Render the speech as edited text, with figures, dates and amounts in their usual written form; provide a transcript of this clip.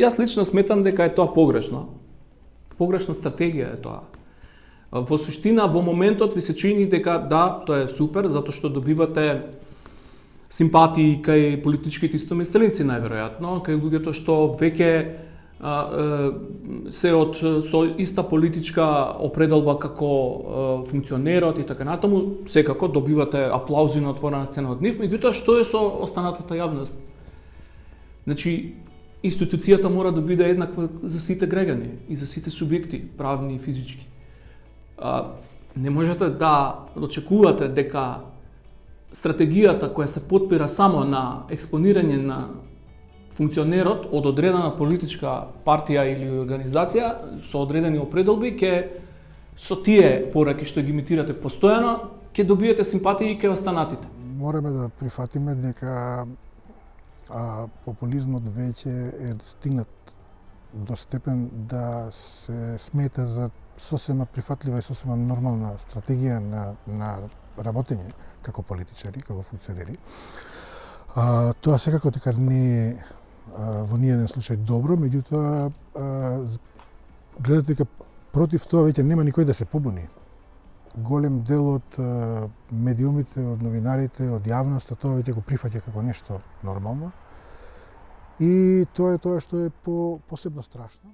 јас лично сметам дека е тоа погрешно. Погрешна стратегија е тоа. Во суштина, во моментот ви се чини дека да, тоа е супер, затоа што добивате симпатии кај политичките истомисленици најверојатно, кај луѓето што веќе се со иста политичка определба како функционерот и така натаму, секако добивате аплаузи на отворена сцена од нив, меѓутоа што е со останатата јавност? Значи, институцијата мора да биде еднаква за сите граѓани и за сите субјекти, правни и физички. Не можете да очекувате дека стратегијата која се потпира само на експонирање на функционерот од одредена политичка партија или организација со одредени определби со тие пораки што ги имитирате постојано, ќе добиете симпатии и ќе останатите. Мораме да прифатиме дека популизмот веќе е стигнат до степен да се смета за сосема прифатлива и сосема нормална стратегија на работење како политичари, како функционери. Тоа секако дека не е во ниеден случај добро, меѓутоа гледате дека против тоа веќе нема никој да се побуни. Голем дел од медиумите, од новинарите, од јавноста тоа веќе го прифаќа како нешто нормално. И тоа е тоа што е посебно страшно.